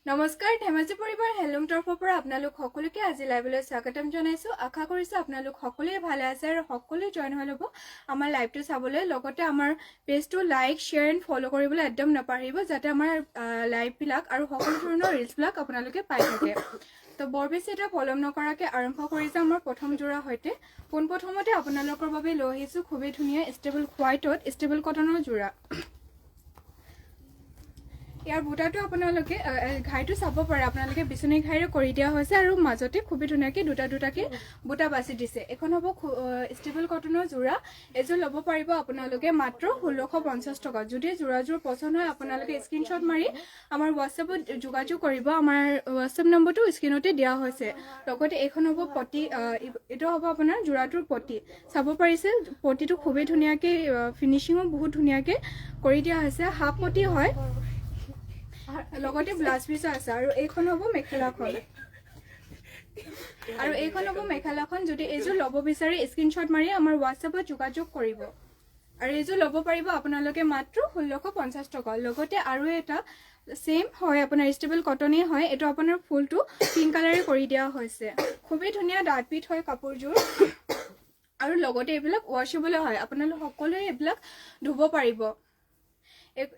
নমস্কাৰ ধেমাজি পৰিবাৰ হেলুম তৰফৰ পৰা আপোনালোক সকলোকে আজি লাইভলৈ স্বাগতম জনাইছো। আশা কৰিছো আপোনালোক সকলোৱে ভালে আছে আৰু সকলোৱে জয়েন হৈ ল'ব আমাৰ লাইভটো চাবলৈ। লগতে আমাৰ পেজটো লাইক শ্বেয়াৰ এণ্ড ফলো কৰিবলৈ একদম নাপাহৰিব, যাতে আমাৰ লাইভবিলাক আৰু সকলো ধৰণৰ ৰিলছবিলাক আপোনালোকে পাই থাকে। তো বৰ বেছি এটা পলম নকৰাকৈ আৰম্ভ কৰিছে আমাৰ প্ৰথম যোৰা সৈতে। পোনপ্ৰথমতে আপোনালোকৰ বাবে লৈ আহিছোঁ খুবেই ধুনীয়া ষ্টেবল হোৱাইটত ষ্টেবল কটনৰ যোৰা। ইয়াৰ বুটাটো আপোনালোকে ঘাইটো চাব পাৰে, আপোনালোকে বিচনী ঘাইৰে কৰি দিয়া হৈছে আৰু মাজতে খুবেই ধুনীয়াকৈ দুটাকে বুটা বাছি দিছে। এখন হ'ব ষ্টেবল কটনৰ যোৰা। এযোৰ ল'ব পাৰিব আপোনালোকে মাত্ৰ 1650 টকা। যদি যোৰাযোৰ পচন্দ হয় আপোনালোকে স্ক্ৰীনশ্বট মাৰি আমাৰ হোৱাটছএপত যোগাযোগ কৰিব। আমাৰ হোৱাটছএপ নম্বৰটো স্ক্ৰীনতে দিয়া হৈছে। লগতে এইখন হ'ব পটি, এইটো হ'ব আপোনাৰ যোৰাটোৰ পটি। চাব পাৰিছে পটিটো খুবেই ধুনীয়াকৈ ফিনিচিঙো বহুত ধুনীয়াকৈ কৰি দিয়া হৈছে। হাফ পটি হয়, লগতে ব্লাউজ পিছো আছে। আৰু এইখন হ'ব মেখেলাখন, আৰু এইখন হ'ব মেখেলাখন। যদি এইযোৰ ল'ব বিচাৰে স্ক্ৰীনশ্বট মাৰি আমাৰ হোৱাটছএপত যোগাযোগ কৰিব। আৰু এইযোৰ ল'ব পাৰিব আপোনালোকে মাত্ৰ 1650 টকা। লগতে আৰু এটা সেম হয়, আপোনাৰ ষ্টেবল কটনেই হয়। এইটো আপোনাৰ ফুলটো পিংক কালাৰে কৰি দিয়া হৈছে। খুবেই ধুনীয়া ডাঠ পিঠ হয় কাপোৰযোৰ, আৰু লগতে এইবিলাক ৱাশ্বেবল হয়। আপোনালোক সকলোৱে এইবিলাক ধুব পাৰিব।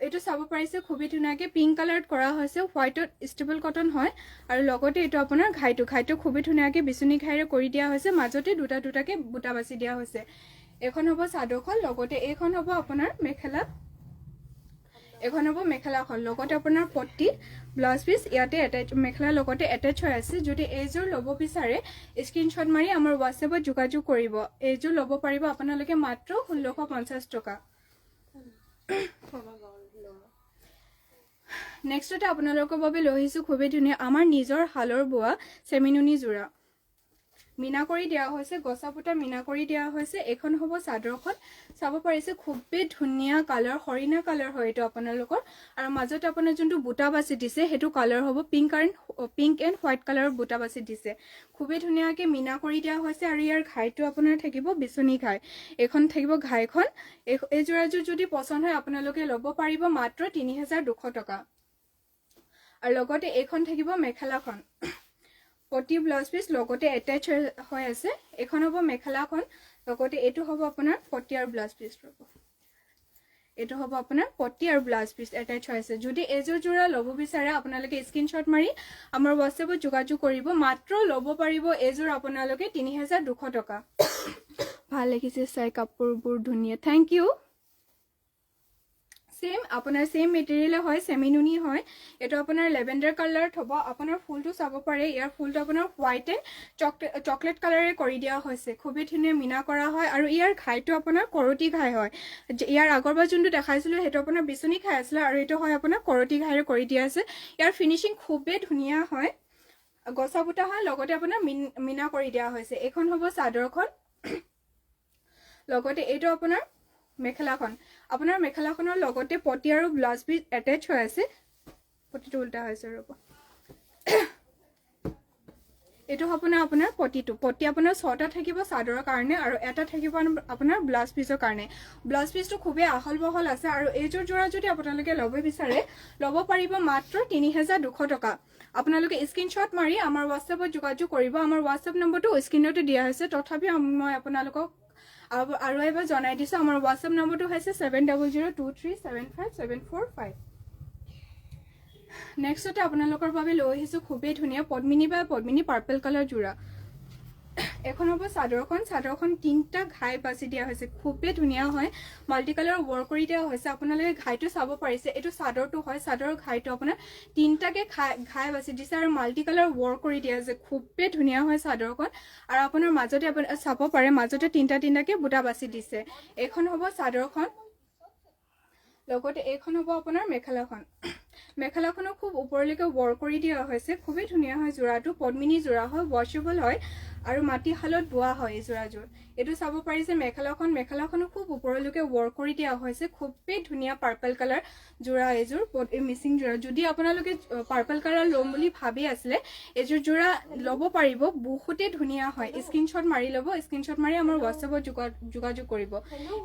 এইটো চাব পাৰিছে খুবেই ধুনীয়াকৈ পিংক কালাৰত কৰা হৈছে, হোৱাইটত ষ্টেবল কটন হয়। আৰু লগতে এইটো আপোনাৰ ঘাইটো খুবেই ধুনীয়াকৈ বিচনী ঘাইৰে কৰি দিয়া হৈছে, মাজতে দুটাকে বুটা বাছি দিয়া হৈছে। এইখন হ'ব চাদৰখন, লগতে এইখন হ'ব আপোনাৰ মেখেলা। এইখন হ'ব মেখেলাখন, লগতে আপোনাৰ পট্টি ব্লাউজ পিচ ইয়াতে এটেচ, মেখেলাৰ লগতে এটেচ হৈ আছে। যদি এইযোৰ ল'ব বিচাৰে স্ক্ৰীনশ্বট মাৰি আমাৰ হোৱাটছএপত যোগাযোগ কৰিব। এইযোৰ ল'ব পাৰিব আপোনালোকে মাত্ৰ 1650 টকা। নেক্সটতে আপোনালোকৰ বাবে লৈ আহিছোঁ খুবেই ধুনীয়া আমাৰ নিজৰ হালৰ বোৱা চেমিনুনি যোৰা। মিনা কৰি দিয়া হৈছে, গছা বুটা মিনা কৰি দিয়া হৈছে। এইখন হ'ব চাদৰখন। চাব পাৰিছে খুবেই ধুনীয়া কালাৰ, হৰিণা কালাৰ হয় এইটো আপোনালোকৰ। আৰু মাজতে আপোনাৰ যোনটো বুটা বাছি দিছে সেইটো কালাৰ হ'ব পিংক এণ্ড হোৱাইট কালাৰৰ বুটা বাছি দিছে। খুবেই ধুনীয়াকৈ মিনা কৰি দিয়া হৈছে। আৰু ইয়াৰ ঘাইটো আপোনাৰ থাকিব বিচনী ঘাই, এইখন থাকিব ঘাইখন। এই যোৰাযোৰ যদি পচন্দ হয় আপোনালোকে ল'ব পাৰিব মাত্ৰ 3200 টকা। আৰু লগতে এইখন থাকিব মেখেলাখন, পটি ব্লাউজ পিচ লগতে এটেচ হৈ আছে। এইখন হ'ব মেখেলাখন, লগতে এইটো হ'ব আপোনাৰ পটি আৰু ব্লাউজ পিচ। এইটো হ'ব আপোনাৰ পটি আৰু ব্লাউজ পিচ এটেচ হৈ আছে। যদি এইযোৰ যোৰা ল'ব বিচাৰে আপোনালোকে স্ক্ৰীনশ্বট মাৰি আমাৰ হোৱাটছএপত যোগাযোগ কৰিব। মাত্ৰ ল'ব পাৰিব এইযোৰ আপোনালোকে 3200 টকা। ভাল লাগিছে চাই, কাপোৰবোৰ ধুনীয়া, থেংক ইউ। সেম আপোনাৰ সেম মেটেৰিয়েল হয়, চেমিনুনি হয়। এইটো আপোনাৰ লেভেণ্ডাৰ কালাৰত হ'ব। আপোনাৰ ফুলটো চাব পাৰে, ইয়াৰ ফুলটো আপোনাৰ হোৱাইট এণ্ড চকলেট কালাৰে কৰি দিয়া হৈছে। খুবেই ধুনীয়া মিনা কৰা হয়। আৰু ইয়াৰ ঘাইটো আপোনাৰ কৰতি ঘাই হয়। ইয়াৰ আগৰবাৰ যোনটো দেখাইছিলোঁ সেইটো আপোনাৰ বিচনী ঘাই আছিলে, আৰু এইটো হয় আপোনাৰ কৰতি ঘাইৰে কৰি দিয়া আছে। ইয়াৰ ফিনিচিং খুবেই ধুনীয়া হয়, গছা বুটা হয়, লগতে আপোনাৰ মিনা কৰি দিয়া হৈছে। এইখন হ'ব চাদৰখন, লগতে এইটো আপোনাৰ মেখেলাখন। আপোনাৰ মেখেলাখনৰ লগতে পটি আৰু ব্লাউজ পিচ এটেচ হৈ আছে। পটিটো উল্টা হৈছে ৰ'ব। এইটো আপোনাৰ পটিটো, পটি আপোনাৰ 6টা থাকিব চাদৰৰ কাৰণে, আৰু এটা থাকিব আপোনাৰ ব্লাউজ পিচৰ কাৰণে। ব্লাউজ পিচটো খুবেই আহল বহল আছে। আৰু এইযোৰ যোৰা যদি আপোনালোকে ল'ব বিচাৰে ল'ব পাৰিব মাত্ৰ 3200 টকা। আপোনালোকে স্ক্ৰীনশ্বট মাৰি আমাৰ হোৱাটছএপত যোগাযোগ কৰিব। আমাৰ হোৱাটছএপ নম্বৰটো স্ক্ৰীনতে দিয়া হৈছে। তথাপিও মই আপোনালোকক আৰু এবাৰ জনাই দিছোঁ, আমাৰ হোৱাটছএপ নম্বৰটো হৈছে 7002375745। নেক্সটতে আপোনালোকৰ বাবে লৈ আহিছোঁ খুবেই ধুনীয়া পদ্মিনী বা পদ্মিনী পাৰ্পল কালাৰ যোৰা। এখন হ'ব চাদৰখন, চাদৰখন 3টা ঘাই বাছি দিয়া হৈছে, খুবেই ধুনীয়া হয়। মাল্টি কালাৰ ৱৰ্ক কৰি দিয়া হৈছে। আপোনালোকে ঘাইটো চাব পাৰিছে, এইটো চাদৰটো হয়, চাদৰৰ ঘাইটো আপোনাৰ 3টাকে ঘাই বাছি দিছে আৰু মাল্টি কালাৰ ৱৰ্ক কৰি দিয়া আছে। খুবেই ধুনীয়া হয় চাদৰখন। আৰু আপোনাৰ মাজতে আপুনি চাব পাৰে, মাজতে 3টাকে বুটা বাছি দিছে। এইখন হ'ব চাদৰখন, লগতে এইখন হ'ব আপোনাৰ মেখেলাখন। মেখেলাখনো খুব ওপৰলৈকে ৱৰ্ক কৰি দিয়া হৈছে, খুবেই ধুনীয়া হয় যোৰাটো। পদ্মিনী যোৰা হয়, ৱাশ্বেবল হয়। আৰু মাটিশালত বোৱা হয় এই যোৰাযোৰ এইটো চাব পাৰিছে মেখেলাখনো খুব ওপৰলৈকে ৱৰ্ক কৰি দিয়া হৈছে খুবেই ধুনীয়া পাৰ্পল কালাৰ যোৰা এইযোৰ মিচিং যোৰা যদি আপোনালোকে পাৰ্পল কালাৰ ল'ম বুলি ভাবি আছিলে এইযোৰ যোৰা ল'ব পাৰিব বহুতে ধুনীয়া হয় স্ক্ৰীনশ্বট মাৰি ল'ব স্ক্ৰীনশ্বট মাৰি আমাৰ হোৱাটছএপত যোগাযোগ কৰিব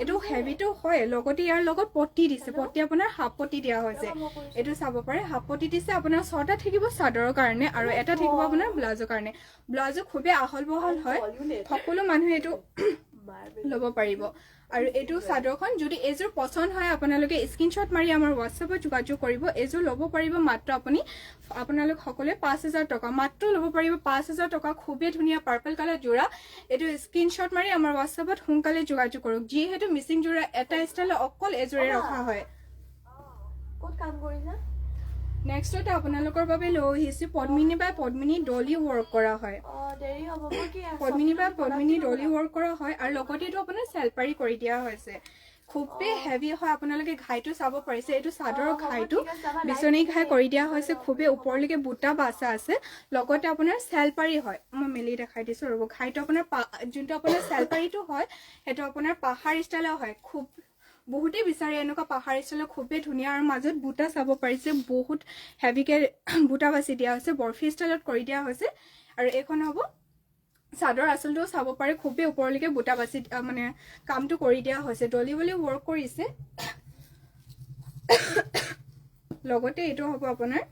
এইটো হেভিটো হয় লগতে ইয়াৰ লগত পটি দিছে পটি আপোনাৰ হাফ পটি দিয়া হৈছে এইটো চাব পাৰে হাফ পটি দিছে আপোনাৰ 6টা থাকিব চাদৰৰ কাৰণে আৰু এটা থাকিব আপোনাৰ ব্লাউজৰ কাৰণে ব্লাউজো খুবেই আহল বহল হয় সকলো মানুহে এইটো ল'ব পাৰিব আৰু এইটো চাদৰখন যদি এইযোৰ পছন্দ হয় আপোনালোকে স্ক্ৰীনশ্বট মাৰি আমাৰ হোৱাটছএপত যোগাযোগ কৰিব এইযোৰ ল'ব পাৰিব মাত্ৰ আপোনালোক সকলোৱে 5000 টকা মাত্ৰ ল'ব পাৰিব 5000 টকা খুবেই ধুনীয়া পাৰ্পল কালাৰ যোৰা এইটো স্ক্ৰীনশ্বট মাৰি আমাৰ হোৱাটছএপত সোনকালে যোগাযোগ কৰক যিহেতু মিচিং যোৰা এটা ষ্টাইলত অকল এযোৰে ৰখা হয় ক'ত কাম কৰিছা নেক্সটতে আপোনালোকৰ বাবে লৈ আহিছে পদ্মিনী বাই পদ্মিনী ডলি ৱৰ্ক কৰা হয় দেৰি হ'ব মোৰ কি পদ্মিনী বাই পদ্মিনী ডলি ৱৰ্ক কৰা হয় আৰু লগতে এইটো আপোনাৰ চেলপাৰি কৰি দিয়া হৈছে খুবেই হেভি হয় আপোনালোকে ঘাইটো চাব পাৰিছে এইটো চাদৰৰ ঘাইটো বিচনী ঘাই কৰি দিয়া হৈছে খুবেই ওপৰলৈকে বুটা বাছা আছে লগতে আপোনাৰ চেলপাৰি হয় মই মেলি দেখাই দিছোঁ ৰ'ব ঘাইটো আপোনাৰ যোনটো আপোনাৰ চেলপাৰিটো হয় সেইটো আপোনাৰ পাহাৰ ষ্টাইলৰ হয় খুব বহুতেই বিচাৰে এনেকুৱা পাহাৰ ষ্টাইলৰ খুবেই ধুনীয়া আৰু মাজত বুটা চাব পাৰিছে বহুত হেভিকে বুটা বাছি দিয়া হৈছে বৰফি ষ্টাইলত কৰি দিয়া হৈছে আৰু এইখন হ'ব চাদৰ আঁচলটো চাব পাৰে খুবেই ওপৰলৈকে বুটা বাছি মানে কামটো কৰি দিয়া হৈছে ডলি বুলি ৱৰ্ক কৰিছে লগতে এইটো হ'ব আপোনাৰ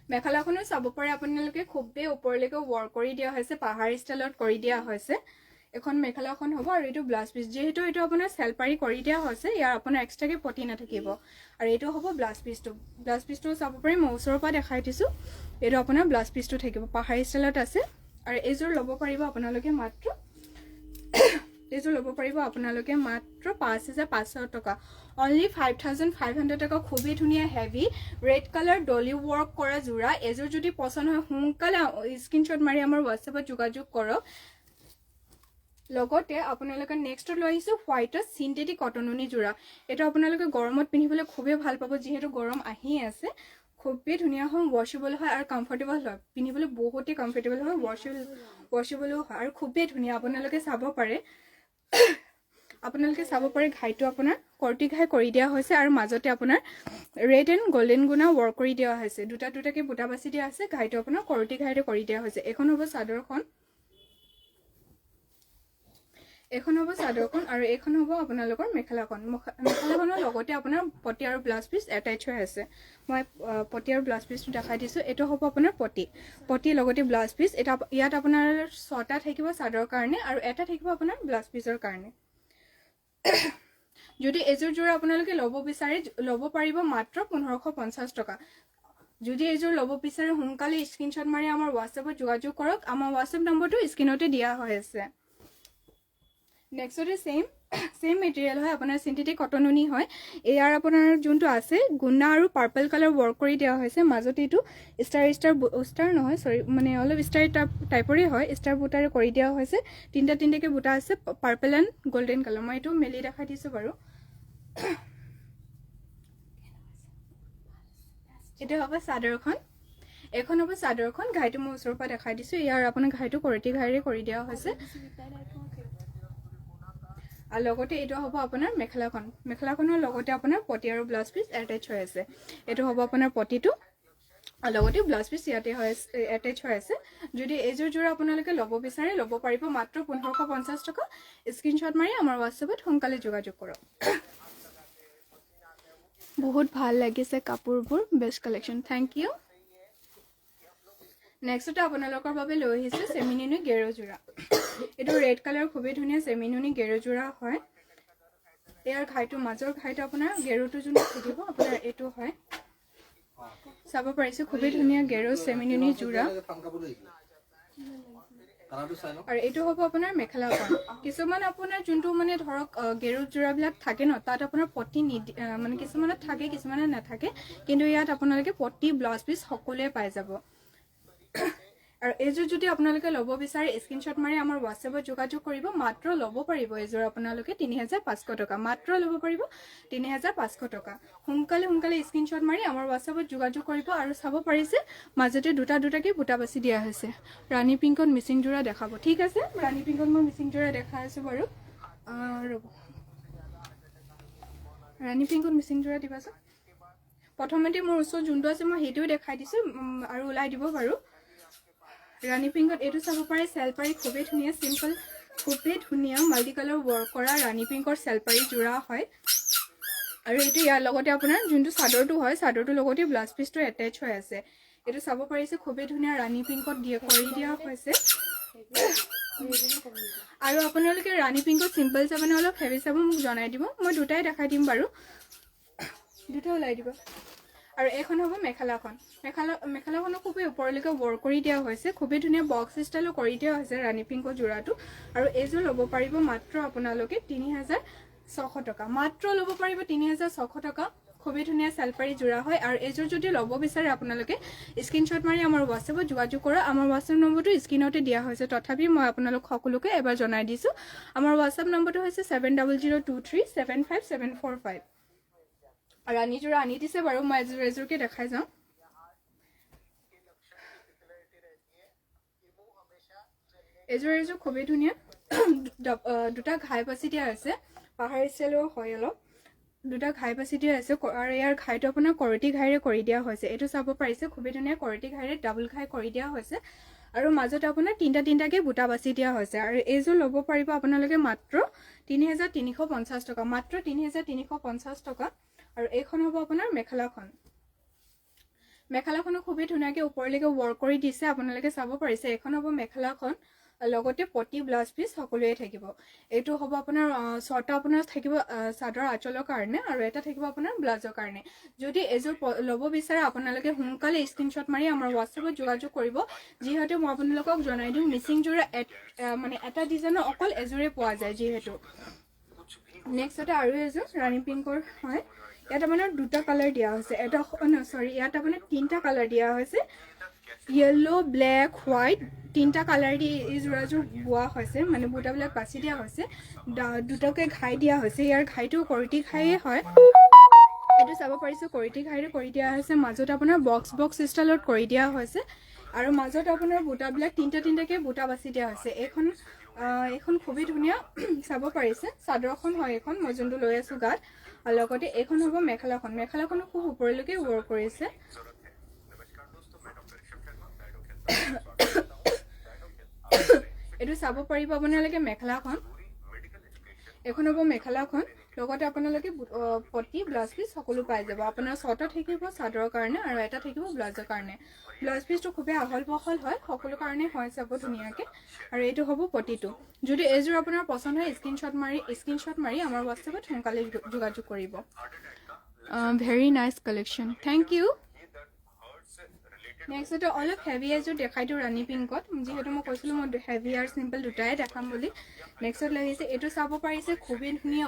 মেখেলাখনো চাব পাৰে আপোনালোকে খুবেই ওপৰলৈকে ৱৰ্ক কৰি দিয়া হৈছে পাহাৰ ষ্টাইলত কৰি দিয়া হৈছে এখন মেখেলাখন হ'ব আৰু এইটো ব্লাউজ পিচ যেহেতু এইটো আপোনাৰ চেলপাৰি কৰি দিয়া হৈছে ইয়াৰ আপোনাৰ এক্সট্ৰাকে পটি নাথাকিব আৰু এইটো হ'ব ব্লাউজ পিচটো চাব পাৰি মই ওচৰৰ পৰা দেখাই দিছোঁ এইটো আপোনাৰ ব্লাউজ পিচটো থাকিব পাহাৰী ষ্টাইলত আছে আৰু এইযোৰ ল'ব পাৰিব আপোনালোকে মাত্ৰ 5500 টকা অনলি 5500 টকা খুবেই ধুনীয়া heavy red colour Dolly work কৰা যোৰা এযোৰ যদি পছন্দ হয় সোনকালে স্ক্ৰীনশ্বট মাৰি আমাৰ হোৱাটছএপত যোগাযোগ কৰক লগতে আপোনালোকে নেক্সট লৈ আহিছোঁ হোৱাইটত চিন্থেটিক কটননি যোৰা এইটো আপোনালোকে গৰমত পিন্ধিবলৈ খুবেই ভাল পাব যিহেতু গৰম আহি আছে খুবেই ধুনীয়া হয় ৱাশ্বেবল হয় আৰু কমফৰ্টেবল হয় পিন্ধিবলৈ বহুতেই কমফৰ্টেবল হয় ৱাশ্বেবলো হয় আৰু খুবেই ধুনীয়া আপোনালোকে চাব পাৰে ঘাইটো আপোনাৰ কৰ্টি ঘাই কৰি দিয়া হৈছে আৰু মাজতে আপোনাৰ ৰেড এণ্ড গল্ডেন গুণা ৱৰ্ক কৰি দিয়া হৈছে দুটাকে বুটা বাছি দিয়া আছে ঘাইটো আপোনাৰ কৰ্টি ঘাইৰে কৰি দিয়া হৈছে এখন হ'ব চাদৰখন আৰু এইখন হ'ব আপোনালোকৰ মেখেলাখনৰ লগতে আপোনাৰ পটি আৰু ব্লাউজ পিচ এটাচ হৈ আছে মই পটি আৰু ব্লাউজ পিচটো দেখাই দিছোঁ এইটো হ'ব আপোনাৰ পটি লগতে ব্লাউজ পিচ এটা ইয়াত আপোনাৰ 6টা থাকিব চাদৰৰ কাৰণে আৰু এটা থাকিব আপোনাৰ ব্লাউজ পিচৰ কাৰণে যদি এযোৰ যোৰা আপোনালোকে ল'ব বিচাৰে ল'ব পাৰিব মাত্ৰ 1550 টকা যদি এযোৰ ল'ব বিচাৰে সোনকালে স্ক্ৰীনশ্বট মাৰি আমাৰ হোৱাটছএপত যোগাযোগ কৰক আমাৰ হোৱাটছএপ নম্বৰটো স্ক্ৰীনতে দিয়া হৈ আছে নেক্সটতে সেম মেটেৰিয়েল হয় আপোনাৰ চিন্থেটিক কটননি হয় ইয়াৰ আপোনাৰ যোনটো আছে গুণা আৰু পাৰ্পল কালাৰ ৱৰ্ক কৰি দিয়া হৈছে মাজতে এইটো ষ্টাৰ নহয় সৰি মানে অলপ ষ্টাৰ টাইপৰে হয় ষ্টাৰ বুটাৰে কৰি দিয়া হৈছে তিনিটাকে বুটা আছে পাৰ্পল এণ্ড গল্ডেন কালাৰ মই এইটো মেলি দেখাই দিছোঁ বাৰু এইটো হ'ব চাদৰখন এখন হ'ব চাদৰখন ঘাইটো মই ওচৰৰ পৰা দেখাই দিছোঁ ইয়াৰ আপোনাৰ ঘাইটো কৰ্টি ঘাইৰে কৰি দিয়া হৈছে আৰু লগতে এইটো হ'ব আপোনাৰ মেখেলাখনৰ লগতে আপোনাৰ পটি আৰু ব্লাউজ পিচ এটাচ হৈ আছে এইটো হ'ব আপোনাৰ পটিটো আৰু লগতে ব্লাউজ পিচ ইয়াতে এটাচ হৈ আছে যদি এইযোৰ যোৰা আপোনালোকে ল'ব বিচাৰে ল'ব পাৰিব মাত্ৰ 1550 টকা স্ক্ৰীনশ্বট মাৰি আমাৰ হোৱাটছএপত সোনকালে যোগাযোগ কৰক বহুত ভাল লাগিছে কাপোৰবোৰ বেষ্ট কালেকশ্যন থেংক ইউ নেক্সটতে আপোনালোকৰ বাবে লৈ আহিছোঁ চেমিনুনি গেৰো যোৰা এইটো ৰেড কালাৰ খুবেই ধুনীয়া চেমিনুনি গেৰো যোৰা হয় ইয়াৰ ঘাইটো মাজৰ ঘাইটো আপোনাৰ গেৰোটো যোনটো থাকিব আপোনাৰ এইটো হয় চাব পাৰিছে খুবেই ধুনীয়া গেৰো চেমিনুনি যোৰা আৰু এইটো হ'ব আপোনাৰ মেখেলাখন কিছুমান আপোনাৰ যোনটো মানে ধৰক গেৰো যোৰাবিলাক থাকে ন তাত আপোনাৰ পটি মানে কিছুমানত থাকে কিছুমানত নাথাকে কিন্তু ইয়াত আপোনালোকে পটি ব্লাউজ পিচ সকলোৱে পাই যাব আৰু এইযোৰ যদি আপোনালোকে ল'ব বিচাৰে স্ক্ৰীনশ্বট মাৰি আমাৰ হোৱাটছএপত যোগাযোগ কৰিব মাত্ৰ ল'ব পাৰিব এইযোৰ আপোনালোকে ৩৫০০ টকা মাত্ৰ ল'ব পাৰিব ৩৫০০ টকা সোনকালে স্ক্ৰীনশ্বট মাৰি আমাৰ হোৱাটছএপত যোগাযোগ কৰিব আৰু চাব পাৰিছে মাজতে দুটাকে বুটা বাছি দিয়া হৈছে ৰাণী পিংকত মিচিং যোৰা দেখাব ঠিক আছে ৰাণী পিংকত মই মিচিং যোৰা দেখাই আছো বাৰু ৰ'ব ৰাণী পিংকত মিচিং যোৰা দিবাচোন প্ৰথমতে মোৰ ওচৰত যোনটো আছে মই সেইটোও দেখাই দিছোঁ আৰু ওলাই দিব বাৰু ৰাণী পিংকত এইটো চাব পাৰে চেলপাৰী খুবেই ধুনীয়া চিম্পল খুবেই ধুনীয়া মাল্টি কালাৰ ৱৰ্ক কৰা ৰাণী পিংকৰ চেলপাৰী যোৰা হয় আৰু এইটো ইয়াৰ লগতে আপোনাৰ যোনটো চাদৰটো হয় চাদৰটোৰ লগতে ব্লাউজ পিচটো এটেচ হৈ আছে এইটো চাব পাৰিছে খুবেই ধুনীয়া ৰাণী পিংকত কৰি দিয়া হৈছে আৰু আপোনালোকে ৰাণী পিংকত চিম্পল চাবনে অলপ হেভি চাব মোক জনাই দিব মই দুটাই দেখাই দিম বাৰু দুটা ওলাই দিব আৰু এখন হ'ব মেখেলাখনো খুবেই ওপৰলৈকে ৱৰ্ক কৰি দিয়া হৈছে খুবেই ধুনীয়া বক্স ষ্টাইলো কৰি দিয়া হৈছে ৰাণী পিংকৰ যোৰাটো আৰু এইযোৰ ল'ব পাৰিব মাত্ৰ আপোনালোকে ৩৬০০ টকা মাত্ৰ ল'ব পাৰিব ৩৬০০ টকা খুবেই ধুনীয়া চেলপাৰী যোৰা হয় আৰু এইযোৰ যদি ল'ব বিচাৰে আপোনালোকে স্ক্ৰীনশ্বট মাৰি আমাৰ হোৱাটছএপত যোগাযোগ কৰক আমাৰ হোৱাটছএপ নম্বৰটো স্ক্ৰীনতে দিয়া হৈছে তথাপি মই আপোনালোক সকলোকে এবাৰ জনাই দিছোঁ আমাৰ হোৱাটছএপ নম্বৰটো হৈছে 7002375745 আৰু ৰাণীযোৰা আনি দিছে বাৰু মই এযোৰকে দেখাই যাওঁ এইযোৰ খুবেই ধুনীয়া দুটা ঘাই বাছি দিয়া আছে পাহাৰী ষ্টাইলৰ হয় অলপ দুটা ঘাই বাছি দিয়া আছে আৰু ইয়াৰ ঘাইটো আপোনাৰ কৰটি ঘাইৰে কৰি দিয়া হৈছে এইটো চাব পাৰিছে খুবেই ধুনীয়া কৰটি ঘাইৰে ডাবল ঘাই কৰি দিয়া হৈছে আৰু মাজত আপোনাৰ তিনিটাকে বুটা বাছি দিয়া হৈছে আৰু এইযোৰ ল'ব পাৰিব আপোনালোকে মাত্ৰ ৩৩৫০ টকা মাত্ৰ ৩৩৫০ টকা আৰু এইখন হ'ব আপোনাৰ মেখেলাখনো খুবেই ধুনীয়াকৈ ওপৰলৈকে ৱৰ্ক কৰি দিছে আপোনালোকে চাব পাৰিছে এখন হ'ব মেখেলাখন লগতে পটি ব্লাউজ পিচ সকলোৱে থাকিব এইটো হ'ব আপোনাৰ ছটা আপোনাৰ থাকিব চাদৰ আঁচলৰ কাৰণে আৰু এটা থাকিব আপোনাৰ ব্লাউজৰ কাৰণে যদি এযোৰ ল'ব বিচাৰে আপোনালোকে সোনকালে স্ক্ৰীনশ্বট মাৰি আমাৰ হোৱাটছএপত যোগাযোগ কৰিব যিহেতু মই আপোনালোকক জনাই দিওঁ মিচিং যোৰা মানে এটা ডিজাইনৰ অকল এযোৰে পোৱা যায় যিহেতু নেক্সটতে আৰু এযোৰ ৰাণী পিংকৰ হয় ইয়াত আপোনাৰ দুটা কালাৰ দিয়া হৈছে এটা ইয়াত আপোনাৰ তিনিটা কালাৰ দিয়া হৈছে য়েল্লো ব্লেক হোৱাইট তিনিটা কালাৰ দি এই যোৰাযোৰ বোৱা হৈছে মানে বুটাবিলাক বাছি দিয়া হৈছে দুটাকে ঘাই দিয়া হৈছে ইয়াৰ ঘাইটো কৰটি ঘাইয়ে হয় এইটো চাব পাৰিছোঁ কৰটি ঘাইৰে কৰি দিয়া হৈছে মাজত আপোনাৰ বক্স ষ্টাইলত কৰি দিয়া হৈছে আৰু মাজত আপোনাৰ বুটাবিলাক তিনিটাকে বুটা বাছি দিয়া হৈছে এইখন খুবেই ধুনীয়া চাব পাৰিছে চাদৰখন হয় এইখন মই যোনটো লৈ আছোঁ গাত আৰু লগতে এইখন হ'ব মেখেলাখনো খুব ওপৰলৈকে ৱৰ্ক কৰিছে এইটো চাব পাৰিব আপোনালোকে মেখেলাখন এখন হ'ব মেখেলাখন লগতে আপোনালোকে পটি ব্লাউজ পিচ সকলো পাই যাব আপোনাৰ ছটা থাকিব চাদৰৰ কাৰণে আৰু এটা থাকিব ব্লাউজৰ কাৰণে ব্লাউজ পিচটো খুবেই আহল বহল হয় সকলো কাৰণে হয় চাব ধুনীয়াকৈ আৰু এইটো হ'ব পটিটো যদি এইযোৰ আপোনাৰ পচন্দ হয় স্ক্ৰীনশ্বট মাৰি আমাৰ হোৱাটছএপত সোনকালে যোগাযোগ কৰিব very nice collection thank you নেক্সটতে অলপ হেভি এযোৰ দেখাই দিওঁ ৰাণী পিংকত যিহেতু মই কৈছিলোঁ মই হেভি আৰু চিম্পল দুটাই দেখাম বুলি নেক্সটত লাগিছে এইটো চাব পাৰিছে খুবেই ধুনীয়া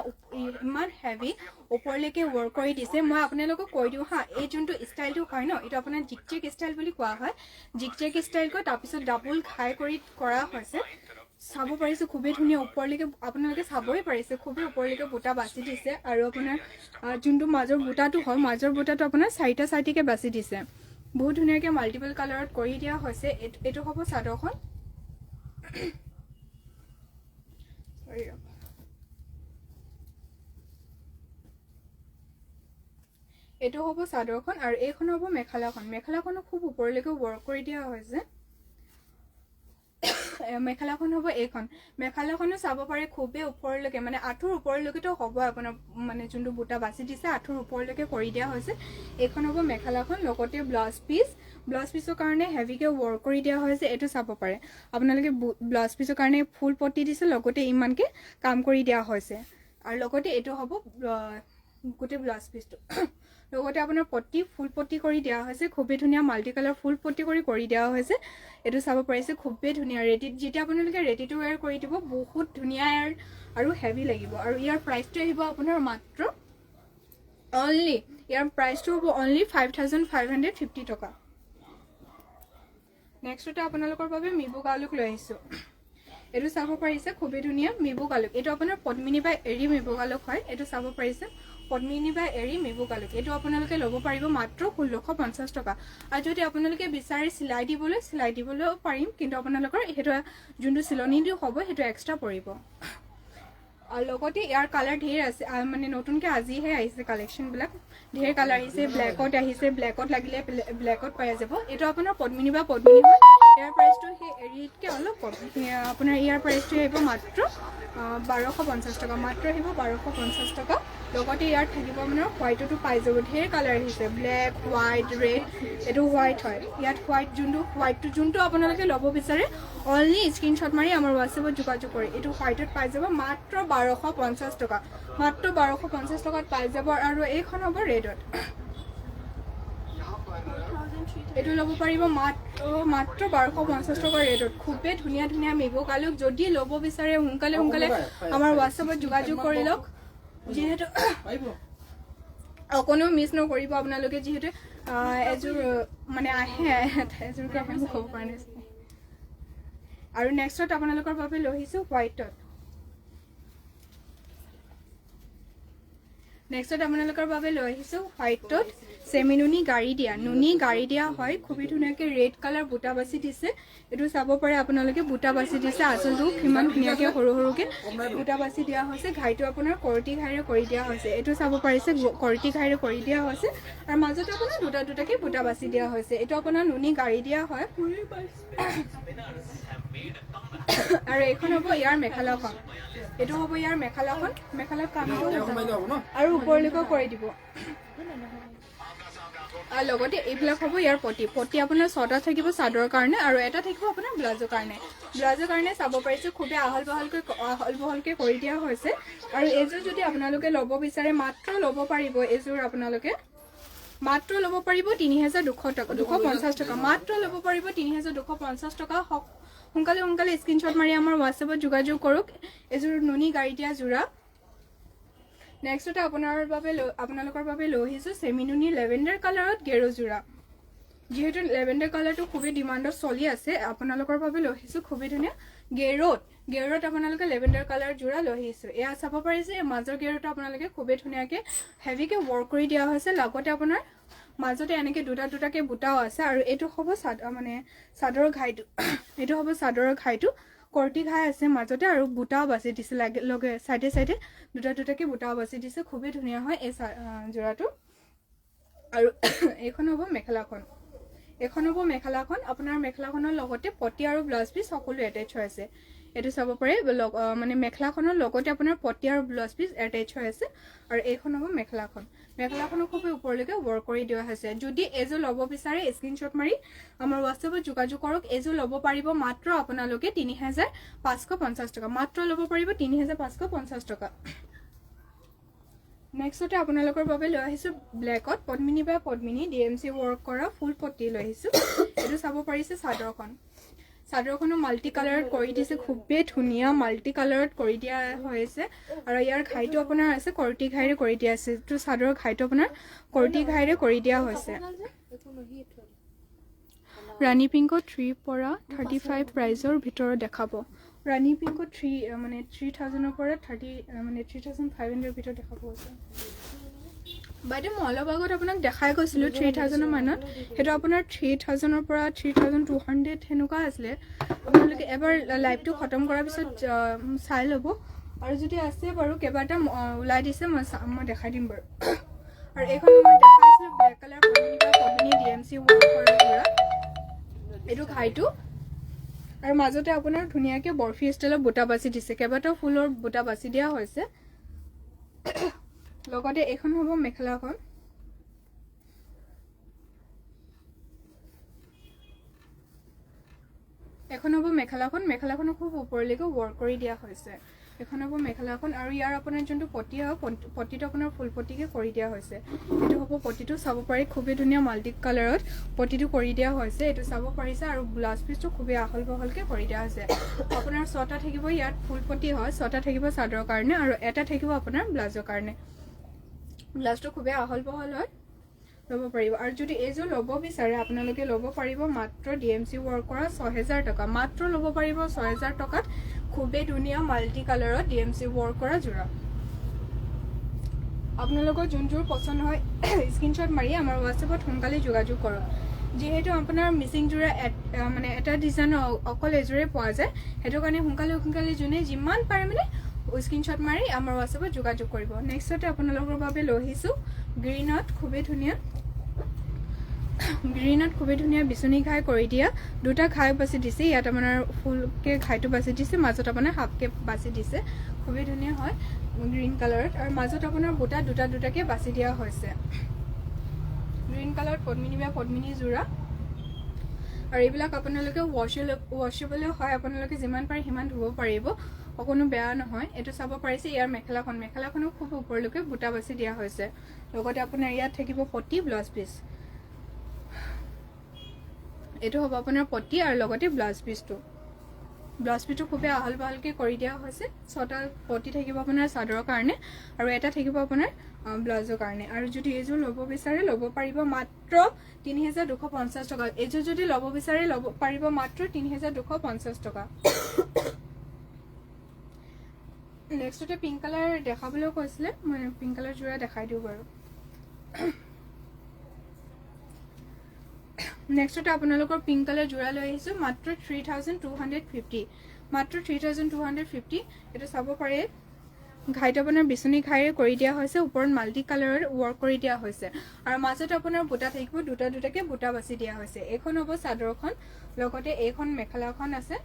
ইমান হেভি ওপৰলৈকে ৱৰ্ক কৰি দিছে মই আপোনালোকক কৈ দিওঁ হা এই যোনটো ষ্টাইলটো হয় ন এইটো আপোনাৰ জিকজেক ষ্টাইল বুলি কোৱা হয় জিকজেক ষ্টাইল কৈ তাৰপিছত ডাবল ঘাই কৰি কৰা হৈছে চাব পাৰিছে খুবেই ধুনীয়া ওপৰলৈকে আপোনালোকে চাবই পাৰিছে খুবেই ওপৰলৈকে বুটা বাছি দিছে আৰু আপোনাৰ যোনটো মাজৰ বুটাটো হয় মাজৰ বুটাটো আপোনাৰ চাৰিটাকৈ বাছি দিছে বহুত ধুনীয়াকৈ মাল্টিপল কালাৰত কৰি দিয়া হৈছে এইটো হ'ব চাদৰখন এইটো হ'ব চাদৰখন আৰু এইখন হ'ব মেখেলাখনো খুব ওপৰলৈকে ৱৰ্ক কৰি দিয়া হৈছে মেখেলাখন হ'ব এইখন মেখেলাখনো চাব পাৰে খুবেই ওপৰলৈকে মানে আঁঠুৰ ওপৰলৈকেতো হ'ব আপোনাৰ মানে যোনটো বুটা বাছি দিছে আঁঠুৰ ওপৰলৈকে কৰি দিয়া হৈছে এইখন হ'ব মেখেলাখন লগতে ব্লাউজ পিচৰ কাৰণে হেভিকৈ ৱৰ্ক কৰি দিয়া হৈছে এইটো চাব পাৰে আপোনালোকে ব্লাউজ পিচৰ কাৰণে ফুল পটি দিছে লগতে ইমানকৈ কাম কৰি দিয়া হৈছে আৰু লগতে এইটো হ'ব গোটেই ব্লাউজ পিচটো লগতে আপোনাৰ ফুল পটি কৰি দিয়া হৈছে খুবেই ধুনীয়া মাল্টি কালাৰ ফুল পটি কৰি দিয়া হৈছে এইটো চাব পাৰিছে খুবেই ধুনীয়া যেতিয়া আপোনালোকে ৰেডি টু ৱেৰ কৰি দিব বহুত ধুনীয়া আৰু হেভি লাগিব আৰু ইয়াৰ প্ৰাইচটো আহিব আপোনাৰ মাত্ৰ ইয়াৰ প্ৰাইচটো হ'ব অনলি 5550 টকা নেক্সটতে আপোনালোকৰ বাবে মিবু গালুক লৈ আহিছোঁ এইটো চাব পাৰিছে খুবেই ধুনীয়া মিবু গালুক এইটো আপোনাৰ পদ্মিনী বা এৰি মিবু গালুক হয় এইটো চাব পাৰিছে পদ্মিনী বা এৰি মিবু গালুক এইটো আপোনালোকে ল'ব পাৰিব মাত্ৰ 1650 টকা আৰু যদি আপোনালোকে বিচাৰে চিলাই দিবলৈও পাৰিম কিন্তু আপোনালোকৰ সেইটো যোনটো চিলনি দিও হ'ব সেইটো এক্সট্ৰা পৰিব আৰু লগতে ইয়াৰ কালাৰ ঢেৰ আছে মানে নতুনকৈ আজিহে আহিছে কালেকশ্যনবিলাক ঢেৰ কালাৰ আহিছে ব্লেকত লাগিলে ব্লেকত পাই যাব এইটো আপোনাৰ পদ্মিনী বা পদ্মিনী হয় ইয়াৰ প্ৰাইচটো সেই এৰিতকৈ অলপ কম আপোনাৰ ইয়াৰ প্ৰাইচটো আহিব মাত্ৰ 1250 টকা মাত্ৰ আহিব 1250 টকা লগতে ইয়াত থাকিব আপোনাৰ হোৱাইটতো পাই যাব ঢেৰ কালাৰ আহিছে ব্লেক হোৱাইট ৰেড এইটো হোৱাইট হয় ইয়াত হোৱাইটটো যোনটো আপোনালোকে ল'ব বিচাৰে অনলি স্ক্ৰীনশ্বট মাৰি আমাৰ হোৱাটছএপত যোগাযোগ কৰি এইটো হোৱাইটত পাই যাব মাত্ৰ 1250 টকা মাত্ৰ 1250 টকাত পাই যাব আৰু এইখন হ'ব ৰেডত এইটো ল'ব পাৰিব মাত্ৰ 1250 টকা ৰেডত খুবেই ধুনীয়া ধুনীয়া মিবু গালুক যদি ল'ব বিচাৰে সোনকালে আমাৰ হোৱাটছএপত যোগাযোগ কৰি লওক যিহেতু অকণো মিছ নকৰিব আপোনালোকে যিহেতু এযোৰ মানে আহে এযোৰকৈ আপুনি ক'ব পৰা নাই আৰু নেক্সটত আপোনালোকৰ বাবে লৈ আহিছোঁ হোৱাইটত নেক্সটত আপোনালোকৰ বাবে লৈ আহিছোঁ হোৱাইটত চেমি নুনি গাড়ী দিয়া হয় খুবেই ধুনীয়াকৈ ৰেড কালাৰ বুটা বাছি দিছে এইটো চাব পাৰে আপোনালোকে বুটা বাছি দিছে আঁচলটো কিমান ধুনীয়াকৈ সৰুকৈ বুটা বাছি দিয়া হৈছে ঘাইটো আপোনাৰ কৰটি ঘাইৰে কৰি দিয়া হৈছে এইটো চাব পাৰিছে কৰটি ঘাইৰে কৰি দিয়া হৈছে আৰু মাজতে আপোনাৰ দুটাকৈ বুটা বাছি দিয়া হৈছে এইটো আপোনাৰ নুনি গাড়ী দিয়া হয় আৰু এইখন হ'ব ইয়াৰ মেখেলাখন এইটো হ'ব ইয়াৰ মেখেলাৰ কামটো আৰু ওপৰলৈকে কৰি দিব আৰু লগতে এইবিলাক হ'ব ইয়াৰ পটি আপোনাৰ 6টা থাকিব চাদৰৰ কাৰণে আৰু এটা থাকিব আপোনাৰ ব্লাউজৰ কাৰণে চাব পাৰিছে খুবেই আহল বহলকৈ কৰি দিয়া হৈছে আৰু এইযোৰ যদি আপোনালোকে ল'ব বিচাৰে মাত্ৰ ল'ব পাৰিব এইযোৰ আপোনালোকে মাত্ৰ ল'ব পাৰিব 3250 টকা 250 টকা মাত্ৰ ল'ব পাৰিব 3250 টকা সোনকালে স্ক্ৰীনশ্বট মাৰি আমাৰ হোৱাটছএপত যোগাযোগ কৰক এইযোৰ নুনি গাড়ী দিয়া যোৰা নেক্সটতে আপোনালোকৰ বাবে লৈ আহিছোঁ চেমি নুনি লেভেণ্ডাৰ কালাৰত গেৰো যোৰা যিহেতু লেভেণ্ডাৰ কালাৰটো খুবেই ডিমাণ্ডত চলি আছে আপোনালোকৰ বাবে লৈ আহিছোঁ খুবেই ধুনীয়া গেৰোত আপোনালোকে লেভেণ্ডাৰ কালাৰ যোৰা লৈ আহিছোঁ এয়া চাব পাৰিছে মাজৰ গেৰোটো আপোনালোকে খুবেই ধুনীয়াকৈ হেভিকৈ ৱৰ্ক কৰি দিয়া হৈছে লগতে আপোনাৰ মাজতে এনেকৈ দুটাকৈ বুটাও আছে আৰু এইটো হ'ব চাদৰৰ ঘাইটো এইটো হ'ব চাদৰৰ ঘাইটো কৰটি ঘাই আছে মাজতে আৰু বুটাও বাছি দিছে লগে চাইডে দুটাকৈ বুটাও বাছি দিছে খুবেই ধুনীয়া হয় এই যোৰাটো আৰু এইখন হ'ব মেখেলাখন আপোনাৰ মেখেলাখনৰ লগতে পটি আৰু ব্লাউজ পিচ সকলো এটেচ হৈ আছে এইটো চাব পাৰে মেখেলাখনৰ লগতে আপোনাৰ পটি আৰু ব্লাউজ পিচ এটেচ হৈ আছে আৰু এইখন হ'ব মেখেলাখনো খুবেই ওপৰলৈকে ৱৰ্ক কৰি দিয়া হৈছে যদি এযোৰ ল'ব বিচাৰে স্ক্ৰীনশ্বট মাৰি আমাৰ হোৱাটছএপত যোগাযোগ কৰক এযোৰ ল'ব পাৰিব মাত্ৰ আপোনালোকে 3550 টকা মাত্ৰ ল'ব পাৰিব 3550 টকা নেক্সটতে আপোনালোকৰ বাবে লৈ আহিছোঁ ব্লেকত পদ্মিনী বা পদ্মিনী DMC ৱৰ্ক কৰা ফুল পটি লৈ আহিছোঁ এইটো চাব পাৰিছে চাদৰখনো মাল্টি কালাৰত কৰি দিছে খুবেই ধুনীয়া মাল্টি কালাৰত কৰি দিয়া হৈছে আৰু ইয়াৰ ঘাইটো আপোনাৰ আছে কৰটি ঘাইৰে কৰি দিয়া আছে এইটো চাদৰৰ ঘাইটো আপোনাৰ কৰটি ঘাইৰে কৰি দিয়া হৈছে ৰাণী পিংকত 3 পৰা 35 প্ৰাইজৰ ভিতৰত দেখাব ৰাণী পিংকত 3000ৰ পৰা 3500ৰ ভিতৰত দেখাব হৈছে বাইদেউ মই অলপ আগত আপোনাক দেখাই গৈছিলোঁ 3000ৰ মানত সেইটো আপোনাৰ 3000ৰ পৰা 3200 সেনেকুৱা আছিলে আপোনালোকে এবাৰ লাইভটো খতম কৰাৰ পিছত চাই ল'ব আৰু যদি আছে বাৰু কেইবাটা ওলাই দিছে মই দেখাই দিম বাৰু আৰু এইখন মই দেখাইছিলোঁ ব্লেক কালাৰ পদ্মিনী DMC ৱৰ্ক কৰা যোৰা এইটো ঘাইটো আৰু মাজতে আপোনাৰ ধুনীয়াকৈ বৰফি ষ্টাইলত বুটা বাছি দিছে কেইবাটাও ফুলৰ বুটা বাছি দিয়া হৈছে লগতে এইখন হ'ব মেখেলাখনো খুব ওপৰলৈকে ৱৰ্ক কৰি দিয়া হৈছে এখন হ'ব মেখেলাখন আৰু ইয়াৰ আপোনাৰ যোনটো পটি হয় পটিটো আপোনাৰ ফুল পটিকে কৰি দিয়া হৈছে এইটো হ'ব পটিটো চাব পাৰি খুবেই ধুনীয়া মাল্টি কালাৰত পটিটো কৰি দিয়া হৈছে এইটো চাব পাৰিছে আৰু ব্লাউজ পিচটো খুবেই আহল বহলকৈ কৰি দিয়া হৈছে আপোনাৰ 6টা থাকিব ইয়াত ফুল পটি হয় 6টা থাকিব চাদৰৰ কাৰণে আৰু এটা থাকিব আপোনাৰ ব্লাউজৰ কাৰণে ব্লাউজটো খুবেই আহল বহল হয় ল'ব পাৰিব। আৰু যদি এইযোৰ ল'ব বিচাৰে আপোনালোকে ল'ব পাৰিব মাত্ৰ DMC ৱৰ্ক কৰা 6000 টকা, মাত্ৰ ল'ব পাৰিব 6000 টকাত। খুবেই ধুনীয়া মাল্টি কালাৰত DMC ৱৰ্ক কৰা যোৰা। আপোনালোকৰ যোনযোৰ পচন্দ হয় স্ক্ৰীনশ্বট মাৰি আমাৰ হোৱাটছএপত সোনকালে যোগাযোগ কৰক। যিহেতু আপোনাৰ মিচিং যোৰা মানে এটা ডিজাইনৰ অকল এযোৰে পোৱা যায়, সেইটো কাৰণে সোনকালে যোনে যিমান পাৰে মানে স্ক্ৰীনশ্বট মাৰি আমাৰ হোৱাটছএপত যোগাযোগ কৰিব। নেক্সটতে আপোনালোকৰ বাবে লৈ আহিছোঁ গ্ৰীণত খুবেই ধুনীয়া বিচনী ঘাই কৰি দিয়া, দুটা ঘাই বাছি দিছে। ইয়াত আপোনাৰ ফুলকে ঘাইটো বাছি দিছে, মাজত আপোনাৰ হাফকে বাছি দিছে। খুবেই ধুনীয়া হয় গ্ৰীণ কালাৰত, আৰু মাজত আপোনাৰ বুটা দুটাকে বাছি দিয়া হৈছে। গ্ৰীণ কালাৰত পদ্মিনী বা পদ্মিনী যোৰা। আৰু এইবিলাক আপোনালোকে ৱাশ্বেবলো হয়, আপোনালোকে যিমান পাৰে সিমান ধুব পাৰিব, অকণো বেয়া নহয়। এইটো চাব পাৰিছে ইয়াৰ মেখেলাখনো খুব ওপৰলৈকে বুটা বাছি দিয়া হৈছে। লগতে আপোনাৰ ইয়াত থাকিব পটি, ব্লাউজ পিচ। এইটো হ'ব আপোনাৰ পটি আৰু লগতে ব্লাউজ পিচটো খুবেই আহল বাহলকৈ কৰি দিয়া হৈছে। 6টা পটি থাকিব আপোনাৰ চাদৰৰ কাৰণে, আৰু এটা থাকিব আপোনাৰ ব্লাউজৰ কাৰণে। আৰু যদি এইযোৰ ল'ব বিচাৰে ল'ব পাৰিব মাত্ৰ 3250 টকা। এইযোৰ যদি ল'ব বিচাৰে ল'ব পাৰিব মাত্ৰ 3250 টকা। নেক্সটতে পিংক কালাৰ দেখাবলৈ কৈছিলে, মই পিংক কালাৰ যোৰা দেখাই দিওঁ বাৰু। নেক্সটতে আপোনালোকৰ পিংক কালাৰ যোৰা লৈ আহিছোঁ মাত্ৰ 3250, মাত্ৰ 3250। এইটো চাব পাৰে ঘাইটো আপোনাৰ বিচনী ঘাইৰে কৰি দিয়া হৈছে, ওপৰত মাল্টি কালাৰৰ ৱৰ্ক কৰি দিয়া হৈছে, আৰু মাজত আপোনাৰ বুটা থাকিব, দুটাকে বুটা বাছি দিয়া হৈছে। এইখন হ'ব চাদৰখন, লগতে এইখন মেখেলাখন আছে।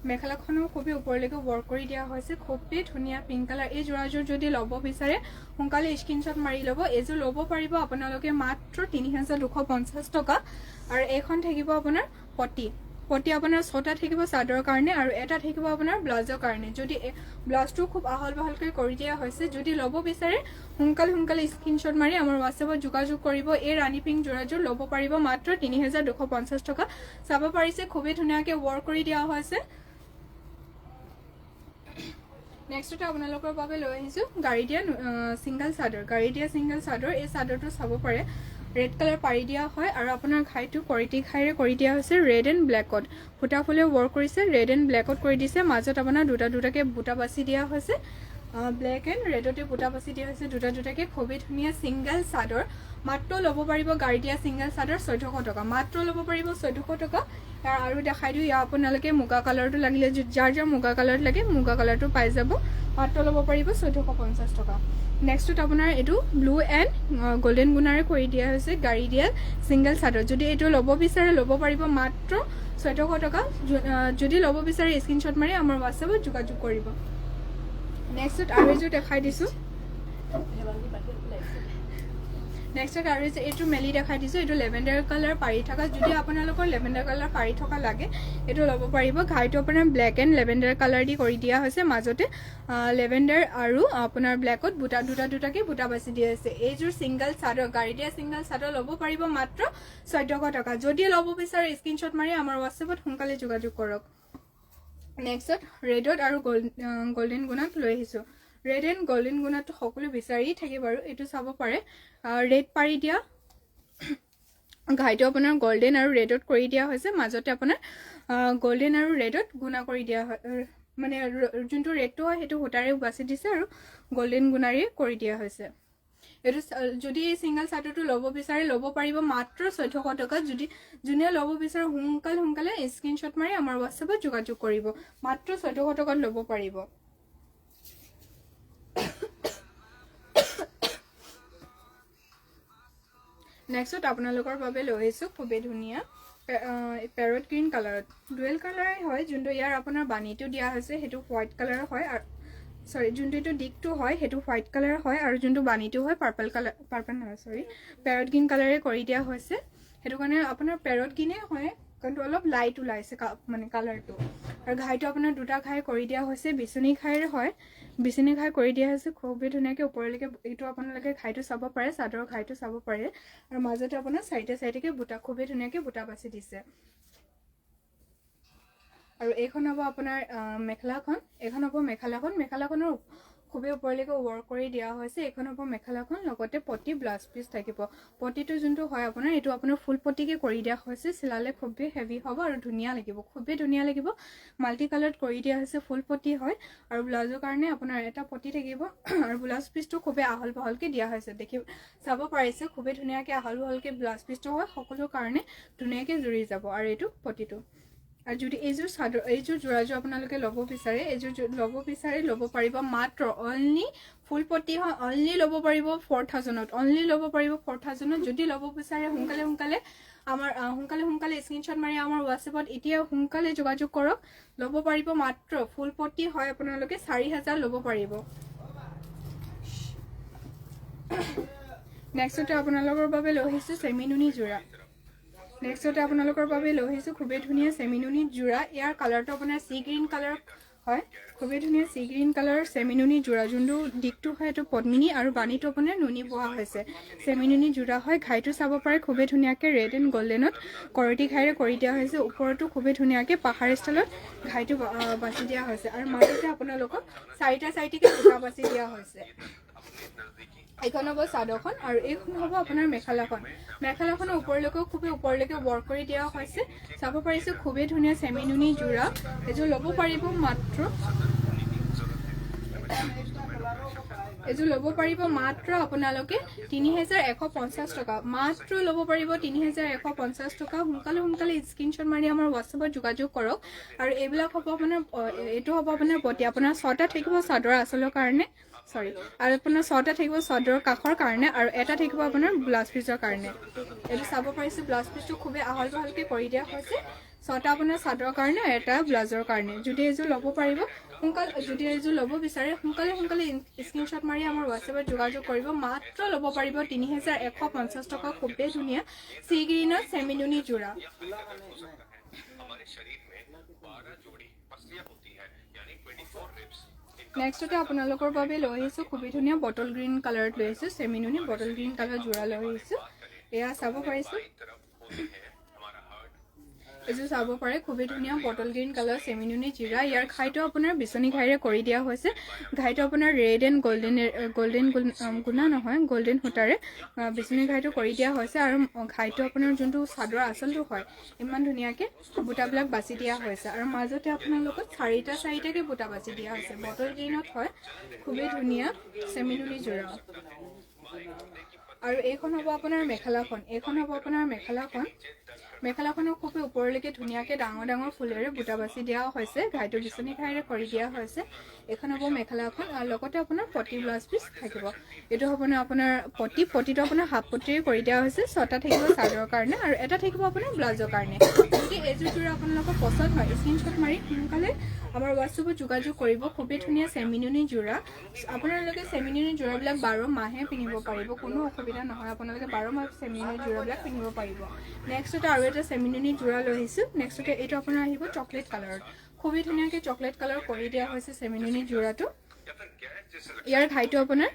মেখেলাখনো খুবেই ওপৰলৈকে ৱৰ্ক কৰি দিয়া হৈছে, খুবেই ধুনীয়া পিংক কালাৰ। এই যোৰাযোৰ যদি ল'ব বিচাৰে সোনকালে স্ক্ৰীনশ্বট মাৰি ল'ব। এইযোৰ ল'ব পাৰিব আপোনালোকে মাত্ৰ 3250 টকা। আৰু এইখন থাকিব আপোনাৰ পটি আপোনাৰ 6টা থাকিব চাদৰৰ কাৰণে, আৰু এটা থাকিব আপোনাৰ ব্লাউজৰ কাৰণে। যদি ব্লাউজটো খুব আহল বাহলকৈ কৰি দিয়া হৈছে, যদি ল'ব বিচাৰে সোনকালে স্ক্ৰীনশ্বট মাৰি আমাৰ হোৱাটছএপত যোগাযোগ কৰিব। এই ৰাণী পিংক যোৰাযোৰ ল'ব পাৰিব মাত্ৰ 3250 টকা। চাব পাৰিছে খুবেই ধুনীয়াকৈ ৱৰ্ক কৰি দিয়া হৈছে। নেক্সটতে আপোনালোকৰ বাবে লৈ আহিছোঁ গাড়ী দিয়া ছিংগল চাদৰ। এই চাদৰটো চাব পাৰে ৰেড কালাৰ পাৰি দিয়া হয়, আৰু আপোনাৰ ঘাইটো কৰিটি ঘাইৰে কৰি দিয়া হৈছে ৰেড এণ্ড ব্লেকত। সূতা ফুলে ৱৰ্ক কৰিছে, ৰেড এণ্ড ব্লেকত কৰি দিছে। মাজত আপোনাৰ দুটাকে বুটা বাছি দিয়া হৈছে, ব্লেক এণ্ড ৰেডতে বুটা বাছি দিয়া হৈছে দুটাকে। খুবেই ধুনীয়া ছিংগল চাদৰ, মাত্ৰ ল'ব পাৰিব গাড়ী দিয়া ছিংগল চাদৰ 1400 টকা, মাত্ৰ ল'ব পাৰিব 1400 টকা। আৰু দেখাই দিওঁ, ইয়াৰ আপোনালোকে মুগা কালাৰটো লাগিলে যাৰ মুগা কালাৰত লাগে মুগা কালাৰটো পাই যাব, মাত্ৰ ল'ব পাৰিব 1450 টকা। নেক্সটত আপোনাৰ এইটো ব্লু এণ্ড গল্ডেন গুণাৰে কৰি দিয়া হৈছে গাড়ী দিয়া ছিংগল চাদৰ। যদি এইটো ল'ব বিচাৰে ল'ব পাৰিব মাত্ৰ 1400 টকা। যদি ল'ব বিচাৰে স্ক্ৰীনশ্বট মাৰি আমাৰ হোৱাটছএপত যোগাযোগ কৰিব। নেক্সটত আৰু এযোৰ দেখাই দিছোঁ, এইটো মেলি দেখাই দিছোঁ। এইটো লেভেণ্ডাৰ কালাৰ পাৰি থকা, যদি আপোনালোকৰ লেভেণ্ডাৰ কালাৰ পাৰি থকা লাগে এইটো ল'ব পাৰিব। ঘাইটো আপোনাৰ ব্লেক এণ্ড লেভেণ্ডাৰ কালাৰ দি কৰি দিয়া হৈছে, মাজতে লেভেণ্ডাৰ আৰু আপোনাৰ ব্লেকত দুটাকে বুটা বাছি দিয়া হৈছে। এইযোৰ ছিংগল চাদৰ, গাড়ী দিয়া ছিংগল চাদৰ ল'ব পাৰিব মাত্ৰ 1400 টকা। যদি ল'ব বিচাৰে স্ক্ৰীনশ্বট মাৰি আমাৰ হোৱাটছএপত সোনকালে যোগাযোগ কৰক। নেক্সটত ৰেডত আৰু গল্ডেন গুণাত লৈ আহিছোঁ। ৰেড এণ্ড গল্ডেন গুণাটো সকলো বিচাৰি থাকে বাৰু। এইটো চাব পাৰে ৰেড পাৰি দিয়া ঘাইটো আপোনাৰ গল্ডেন আৰু ৰেডত কৰি দিয়া হৈছে, মাজতে আপোনাৰ গল্ডেন আৰু ৰেডত গুণা কৰি দিয়া হয়, মানে যোনটো ৰেডটো হয় সেইটো সূতাৰে বাছি দিছে আৰু গল্ডেন গুণাৰে কৰি দিয়া হৈছে। এইটো যদি এই ছিংগল চাদৰটো ল'ব বিচাৰে ল'ব পাৰিব মাত্ৰ 1400 টকা। যদি যোনে ল'ব বিচাৰে সোনকালে স্ক্ৰীনশ্বট মাৰি আমাৰ হোৱাটছএপত যোগাযোগ কৰিব, মাত্ৰ 1400 টকাত ল'ব পাৰিব। নেক্সট আপোনালোকৰ বাবে লৈ আহিছোঁ খুবেই ধুনীয়া পেৰট গ্ৰীণ কালাৰত, ডুৱেল কালাৰে হয়। যোনটো ইয়াৰ আপোনাৰ বানীটো দিয়া হৈছে সেইটো হোৱাইট কালাৰ হয়, আৰু যোনটো এইটো দিকটো হয় সেইটো হোৱাইট কালাৰ হয়, আৰু যোনটো বানীটো হয় পেৰট গ্ৰীণ কালাৰে কৰি দিয়া হৈছে। সেইটো কাৰণে আপোনাৰ পেৰট গ্ৰীণে হয়, কিন্তু অলপ লাইট ওলাইছে মানে কালাৰটো। আৰু ঘাইটো আপোনাৰ দুটা ঘাই কৰি দিয়া হৈছে, বিচনী ঘাইৰে হয়, বিচনী ঘাই কৰি দিয়া হৈছে খুবেই ধুনীয়াকৈ ওপৰলৈকে। এইটো আপোনালোকে ঘাইটো চাব পাৰে, চাদৰৰ ঘাইটো চাব পাৰে, আৰু মাজতে আপোনাৰ চাইডে বুটা খুবেই ধুনীয়াকৈ বুটা বাছি দিছে। আৰু এইখন হ'ব আপোনাৰ মেখেলাখন, মেখেলাখনৰ খুবেই ওপৰলৈকে ৱৰ্ক কৰি দিয়া হৈছে এইখন হ'ব মেখেলাখন লগতে পটি ব্লাউজ পিচ থাকিব পটিটো যোনটো হয় আপোনাৰ এইটো আপোনাৰ ফুল পটিকে কৰি দিয়া হৈছে চিলালে খুবেই হেভি হ'ব আৰু ধুনীয়া লাগিব খুবেই ধুনীয়া লাগিব মাল্টি কালাৰত কৰি দিয়া হৈছে ফুল পটি হয় আৰু ব্লাউজৰ কাৰণে আপোনাৰ এটা পটি থাকিব আৰু ব্লাউজ পিচটো খুবেই আহল বহলকে দিয়া হৈছে দেখি চাব পাৰিছে খুবেই ধুনীয়াকে আহল বহলকে ব্লাউজ পিচটো হয় সকলো কাৰণে ধুনীয়াকে জুৰি যাব আৰু এইটো পটিটো আৰু যদি এইযোৰ চাদৰ এইযোৰ যোৰাযোৰ আপোনালোকে ল'ব বিচাৰে এইযোৰ ল'ব বিচাৰে ল'ব পাৰিব মাত্ৰ অনলি ফুল পটি হয় অনলি ল'ব পাৰিব 4000ত অনলি ল'ব পাৰিব 4000ত যদি ল'ব বিচাৰে সোনকালে আমাৰ সোনকালে স্ক্ৰীনশ্বট মাৰি আমাৰ হোৱাটছএপত এতিয়া সোনকালে যোগাযোগ কৰক ল'ব পাৰিব মাত্ৰ ফুল পটি হয় আপোনালোকে 4000 ল'ব পাৰিব নেক্সটতে আপোনালোকৰ বাবে লৈ আহিছোঁ চেমিনুনি যোৰা নেক্সটতে আপোনালোকৰ বাবে লৈ আহিছোঁ খুবেই ধুনীয়া চেমিনুনি যোৰা ইয়াৰ কালাৰটো আপোনাৰ সি গ্ৰীণ কালাৰ হয় খুবেই ধুনীয়া সি গ্ৰীণ কালাৰৰ চেমিনুনি যোৰা যোনটো দিকটো হয় এইটো পদ্মিনী আৰু বাণীটো আপোনাৰ নুনি বোৱা হৈছে চেমিনুনি যোৰা হয় ঘাইটো চাব পাৰে খুবেই ধুনীয়াকৈ ৰেড এণ্ড গল্ডেনত কৰতি ঘাইৰে কৰি দিয়া হৈছে ওপৰতো খুবেই ধুনীয়াকৈ পাহাৰ ষ্টাইলত ঘাইটো বাছি দিয়া হৈছে আৰু মাজতে আপোনালোকক চাৰিটা বুটা বাছি দিয়া হৈছে এইখন হ'ব চাদৰখন আৰু এইখন হ'ব আপোনাৰ মেখেলাখনৰ ওপৰলৈকে খুবেই ওপৰলৈকে ৱৰ্ক কৰি দিয়া হৈছে চাব পাৰিছে খুবেই ধুনীয়া চেমিনুনি যোৰা এযোৰ ল'ব পাৰিব মাত্ৰ আপোনালোকে 3150 টকা মাত্ৰ ল'ব পাৰিব 3150 টকা সোনকালে স্ক্ৰীনশ্বট মাৰি আমাৰ হোৱাটছএপত যোগাযোগ কৰক আৰু এইবিলাক হ'ব আপোনাৰ এইটো হ'ব আপোনাৰ পটি আপোনাৰ 6টা থাকিব চাদৰ আঁচলৰ কাৰণে আৰু আপোনাৰ 6টা থাকিব চাদৰৰ কাষৰ কাৰণে আৰু এটা থাকিব আপোনাৰ ব্লাউজ পিচৰ কাৰণে এইটো চাব পাৰিছে ব্লাউজ পিচটো খুবেই আহল বহলকৈ কৰি দিয়া হৈছে 6টা আপোনাৰ চাদৰৰ কাৰণে এটা ব্লাউজৰ কাৰণে যদি এইযোৰ ল'ব পাৰিব যদি এইযোৰ ল'ব বিচাৰে সোনকালে স্ক্ৰীনশ্বট মাৰি আমাৰ হোৱাটছএপত যোগাযোগ কৰিব মাত্ৰ ল'ব পাৰিব 3150 টকা খুবেই ধুনীয়া সি গ্ৰীণৰ চেমিনুনি যোৰা নেক্সটতে আপোনালোকৰ বাবে লৈ আহিছোঁ খুবেই ধুনীয়া বটল গ্ৰীণ কালাৰত লৈ আহিছোঁ চেমিনুনি বটল গ্ৰীণ কালাৰ যোৰা লৈ আহিছোঁ এয়া চাব পাৰিছোঁ এইযোৰ চাব পাৰে খুবেই ধুনীয়া বটল গ্ৰীণ কালাৰ চেমিনুনি যোৰা ইয়াৰ ঘাইটো আপোনাৰ বিচনী ঘাইৰে কৰি দিয়া হৈছে ঘাইটো আপোনাৰ ৰেড এণ্ড গল্ডেন গুণা নহয় গল্ডেন সূতাৰে বিচনী ঘাইটো কৰি দিয়া হৈছে আৰু ঘাইটো আপোনাৰ যোনটো চাদৰ আঁচলটো হয় ইমান ধুনীয়াকৈ বুটাবিলাক বাছি দিয়া হৈছে আৰু মাজতে আপোনালোকক চাৰিটাকৈ বুটা বাছি দিয়া হৈছে বটল গ্ৰীণত হয় খুবেই ধুনীয়া চেমিনুনি যোৰা আৰু এইখন হ'ব আপোনাৰ মেখেলাখনৰ খুবেই ওপৰলৈকে ধুনীয়াকৈ ডাঙৰ ফুলেৰে বুটা বাছি দিয়া হৈছে ঘাইটো বিচনী ঘাইৰে কৰি দিয়া হৈছে এইখন হ'ব মেখেলাখন আৰু লগতে আপোনাৰ পটি ব্লাউজ পিচ থাকিব এইটো হ'ব আপোনাৰ পটিটো আপোনাৰ হাফ পটিৰে কৰি দিয়া হৈছে 6টা থাকিব চাদৰৰ কাৰণে আৰু এটা থাকিব আপোনাৰ ব্লাউজৰ কাৰণে যদি এইযোৰ যোৰা আপোনালোকৰ পচন্দ হয় স্ক্ৰীনশ্বট মাৰি সোনকালে আমাৰ হোৱাটছএপত যোগাযোগ কৰিব খুবেই ধুনীয়া চেমিনুনি যোৰা আপোনালোকে চেমিনুনি যোৰাবিলাক 12 মাহে পিন্ধিব পাৰিব কোনো অসুবিধা নহয় আপোনালোকে 12 মাহ চেমিনুনি যোৰাবিলাক পিন্ধিব পাৰিব নেক্সটতে আৰু এটা চেমিনুনি যোৰা লৈ আহিছোঁ নেক্সটতে এইটো আপোনাৰ আহিব চকলেট কালাৰত খুবেই ধুনীয়াকৈ চকলেট কালাৰ কৰি দিয়া হৈছে চেমিনুনি যোৰাটো ইয়াৰ ঘাইটো আপোনাৰ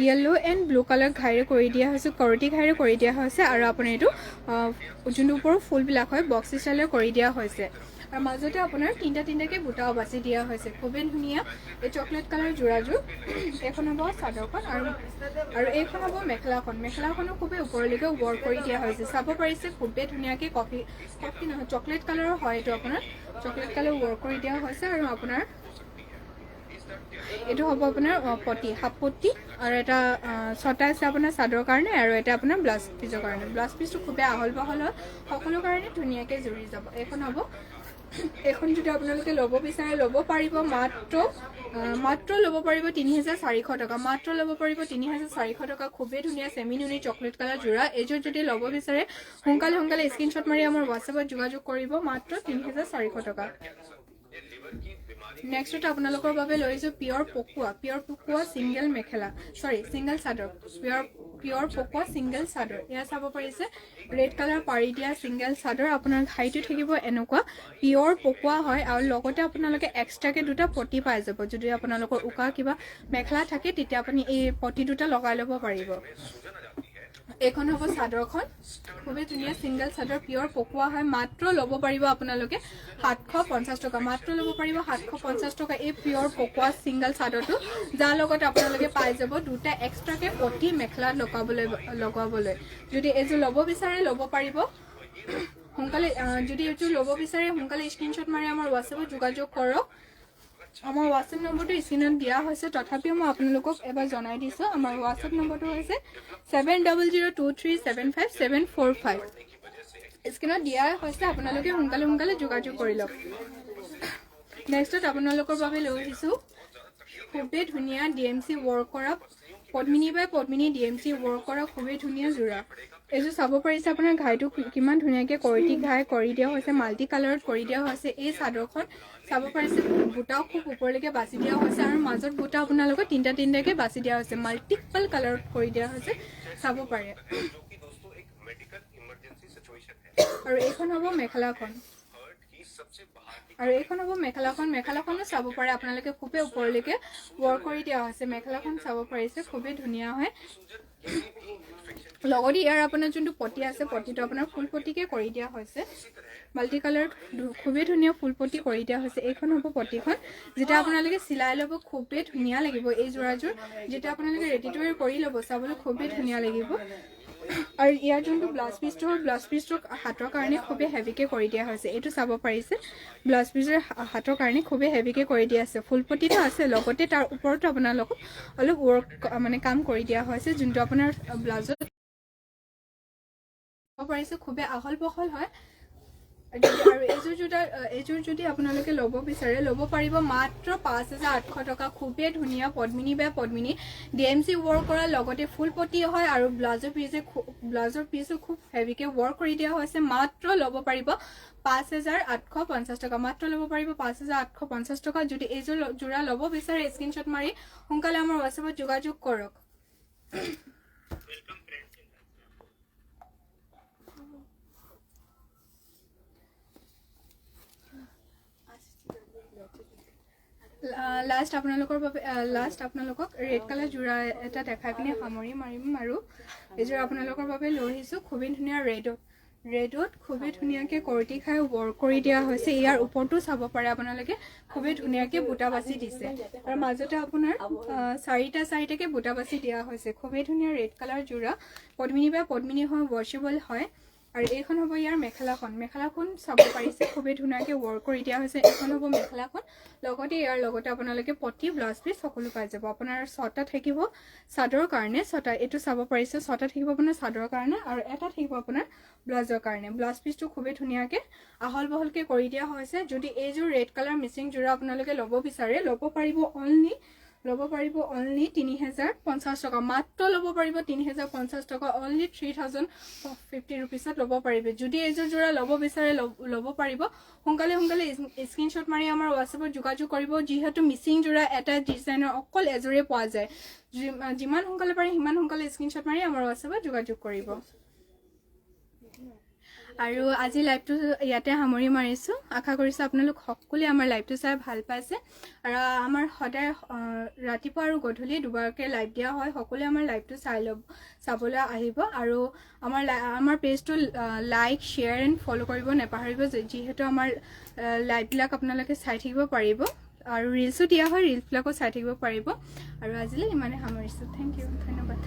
য়েল্লো এণ্ড ব্লু কালাৰ ঘাইৰে কৰি দিয়া হৈছে কৰতি ঘাইৰে কৰি দিয়া হৈছে আৰু আপোনাৰ এইটো যোনটো ওপৰৰ ফুলবিলাক হয় বক্স ষ্টাইলৰ কৰি দিয়া হৈছে আৰু মাজতে আপোনাৰ তিনিটাকৈ বুটাও বাছি দিয়া হৈছে খুবেই ধুনীয়া এই চকলেট কালাৰ যোৰাযোৰ এইখন হ'ব চাদৰখন আৰু এইখন হ'ব মেখেলাখনো খুবেই ওপৰলৈকে ৱৰ্ক কৰি দিয়া হৈছে চাব পাৰিছে খুবেই ধুনীয়াকৈ কফি নহয় চকলেট কালাৰৰ হয় এইটো আপোনাৰ চকলেট কালাৰ ৱৰ্ক কৰি দিয়া হৈছে আৰু আপোনাৰ এইটো হ'ব আপোনাৰ পটি হাফ পটি আৰু এটা 6টা আছে আপোনাৰ চাদৰৰ কাৰণে আৰু এটা আপোনাৰ ব্লাউজ পিচৰ কাৰণে ব্লাউজ পিচটো খুবেই আহল বহল হয় সকলো কাৰণে ধুনীয়াকৈ জুৰি যাব এইখন যদি আপোনালোকে ল'ব বিচাৰে ল'ব পাৰিব মাত্ৰ ল'ব পাৰিব 3400 টকা মাত্ৰ ল'ব পাৰিব 3400 টকা খুবেই ধুনীয়া চেমিনুনি চকলেট কালাৰ যোৰা এইযোৰ যদি ল'ব বিচাৰে সোনকালে স্ক্ৰীনশ্বট মাৰি আমাৰ হোৱাটছএপত যোগাযোগ কৰিব মাত্ৰ 3400 টকা নেক্সটতে আপোনালোকৰ বাবে লৈ আহিছোঁ পিয়ৰ পকোৱা ছিংগল চাদৰ পিয়ৰ পকোৱা ছিংগল চাদৰ এয়া চাব পাৰিছে ৰেড কালাৰ পাৰি দিয়া ছিংগল চাদৰ আপোনাৰ ঘাইটো থাকিব এনেকুৱা পিয়ৰ পকোৱা হয় আৰু লগতে আপোনালোকে এক্সট্ৰাকৈ দুটা পটি পাই যাব যদি আপোনালোকৰ উকা কিবা মেখেলা থাকে তেতিয়া আপুনি এই পটি দুটা লগাই ল'ব পাৰিব এইখন হ'ব চাদৰখন খুবেই ধুনীয়া সিংগল চাদৰ পিয়ৰ পকোৱা হয় মাত্ৰ ল'ব পাৰিব আপোনালোকে 750 টকা মাত্ৰ ল'ব পাৰিব 750 টকা এই পিয়ৰ পকোৱা সিংগল চাদৰটো যাৰ লগত আপোনালোকে পাই যাব দুটা এক্সট্ৰাকে পটি মেখেলা লগাবলৈ যদি এযোৰ ল'ব বিচাৰে ল'ব পাৰিব সোনকালে যদি এযোৰ ল'ব বিচাৰে সোনকালে স্ক্ৰীনশ্বট মাৰি আমাৰ হোৱাটছএপত যোগাযোগ কৰক আমাৰ হোৱাটছএপ নম্বৰটো স্ক্ৰীনত দিয়া হৈছে তথাপিও মই আপোনালোকক এবাৰ জনাই দিছোঁ আমাৰ হোৱাটছএপ নম্বৰটো হৈছে 7002375745 স্ক্ৰীনত দিয়া হৈছে আপোনালোকে সোনকালে যোগাযোগ কৰি লওক নেক্সটত আপোনালোকৰ বাবে লৈ আহিছোঁ খুবেই ধুনীয়া DMC ৱৰ্ক কৰা পদ্মিনী বাই পদ্মিনী DMC ৱৰ্ক কৰা খুবেই ধুনীয়া যোৰা এইযোৰ চাব পাৰিছে আপোনাৰ ঘাইটো কিমান ধুনীয়াকৈ কৰিটি ঘাই কৰি দিয়া হৈছে মাল্টি কালাৰত কৰি দিয়া হৈছে এই চাদৰখন চাব পাৰিছে বুটাও খুব ওপৰলৈকে বাছি দিয়া হৈছে আৰু মাজত বুটা আপোনালোকৰ তিনিটাকৈ বাছি দিয়া হৈছে মাল্টিপল কালাৰত কৰি দিয়া হৈছে চাব পাৰে আৰু এইখন হ'ব মেখেলাখন আৰু এইখন হ'ব মেখেলাখনো চাব পাৰে আপোনালোকে খুবেই ওপৰলৈকে ৱৰ্ক কৰি দিয়া হৈছে মেখেলাখন চাব পাৰিছে খুবেই ধুনীয়া হয় লগতে ইয়াৰ আপোনাৰ যোনটো পটি আছে পটিটো আপোনাৰ ফুল পটিকে কৰি দিয়া হৈছে মাল্টি কালাৰ খুবেই ধুনীয়া ফুল পটি কৰি দিয়া হৈছে এইখন হ'ব পটিখন যেতিয়া আপোনালোকে চিলাই ল'ব খুবেই ধুনীয়া লাগিব এই যোৰাযোৰ যেতিয়া আপোনালোকে ৰেডি টু ৱেৰ কৰি ল'ব চাবলৈ খুবেই ধুনীয়া লাগিব আৰু ইয়াৰ যোনটো ব্লাউজ পিচটো হাতৰ কাৰণে খুবেই হেভিকৈ কৰি দিয়া হৈছে এইটো চাব পাৰিছে ব্লাউজ পিচৰ হাতৰ কাৰণে খুবেই হেভিকৈ কৰি দিয়া আছে ফুল পটিটো আছে লগতে তাৰ ওপৰতো আপোনালোকক অলপ ৱৰ্ক মানে কাম কৰি দিয়া হৈছে যোনটো আপোনাৰ ব্লাউজত পাৰিছে খুবেই আহল বহল হয় আৰু এইযোৰ যদি আপোনালোকে ল'ব বিচাৰে ল'ব পাৰিব মাত্ৰ 5800 টকা খুবেই ধুনীয়া পদ্মিনী বাই পদ্মিনী DMC ৱৰ্ক কৰা লগতে ফুল পটি হয় আৰু ব্লাউজৰ পিচো খুব হেভিকৈ ৱৰ্ক কৰি দিয়া হৈছে মাত্ৰ ল'ব পাৰিব 5850 টকা মাত্ৰ ল'ব পাৰিব 5850 টকা যদি এইযোৰ যোৰা ল'ব বিচাৰে স্ক্ৰীনশ্বট মাৰি সোনকালে আমাৰ হোৱাটছএপত যোগাযোগ কৰক লাষ্ট আপোনালোকক ৰেড কালাৰ যোৰা এটা দেখাই পিনে সামৰি মাৰিম আৰু এইযোৰ আপোনালোকৰ বাবে লৈ আহিছোঁ খুবেই ধুনীয়া ৰেডত খুবেই ধুনীয়াকৈ কৰটি খাই ৱৰ্ক কৰি দিয়া হৈছে ইয়াৰ ওপৰতো চাব পাৰে আপোনালোকে খুবেই ধুনীয়াকৈ বুটা বাছি দিছে আৰু মাজতে আপোনাৰ চাৰিটাকৈ বুটা বাছি দিয়া হৈছে খুবেই ধুনীয়া ৰেড কালাৰ যোৰা পদ্মিনী বাই পদ্মিনী হয় ৱাশ্বেবল হয় আৰু এইখন হ'ব ইয়াৰ মেখেলাখন চাব পাৰিছে খুবেই ধুনীয়াকৈ ৱৰ্ক কৰি দিয়া হৈছে এইখন হ'ব মেখেলাখন লগতে ইয়াৰ লগতে আপোনালোকে পটি ব্লাউজ পিচ সকলো পাই যাব আপোনাৰ 6টা থাকিব চাদৰ কাৰণে 6টা এইটো চাব পাৰিছে 6টা থাকিব আপোনাৰ চাদৰ কাৰণে আৰু এটা থাকিব আপোনাৰ ব্লাউজৰ কাৰণে ব্লাউজ পিচটো খুবেই ধুনীয়াকৈ আহল বহলকৈ কৰি দিয়া হৈছে যদি এইযোৰ ৰেড কালাৰ মিচিং যোৰা আপোনালোকে ল'ব বিচাৰে ল'ব পাৰিব অনলি 3050 টকা মাত্ৰ ল'ব পাৰিব 3050 টকা অনলি 3050 ৰুপিছত ল'ব পাৰিব যদি এইযোৰ যোৰা ল'ব বিচাৰে ল'ব পাৰিব সোনকালে স্ক্ৰীনশ্বট মাৰি আমাৰ হোৱাটছএপত যোগাযোগ কৰিব যিহেতু মিচিং যোৰা এটা ডিজাইনৰ অকল এযোৰে পোৱা যায় যিমান সোনকালে পাৰে সিমান সোনকালে স্ক্ৰীনশ্বট মাৰি আমাৰ হোৱাটছএপত যোগাযোগ কৰিব আৰু আজি লাইভটো ইয়াতে সামৰি মাৰিছোঁ আশা কৰিছোঁ আপোনালোক সকলোৱে আমাৰ লাইভটো চাই ভাল পাইছে আৰু আমাৰ সদায় ৰাতিপুৱা আৰু গধূলি দুবাৰকৈ লাইভ দিয়া হয় সকলোৱে আমাৰ লাইভটো চাবলৈ আহিব আৰু আমাৰ পেজটো লাইক শ্বেয়াৰ এণ্ড ফ'ল' কৰিব নাপাহৰিব যিহেতু আমাৰ লাইভবিলাক আপোনালোকে চাই থাকিব পাৰিব আৰু ৰিলছো দিয়া হয় ৰিলছবিলাকো চাই থাকিব পাৰিব আৰু আজিলৈ ইমানে সামৰিছোঁ থেংক ইউ ধন্যবাদ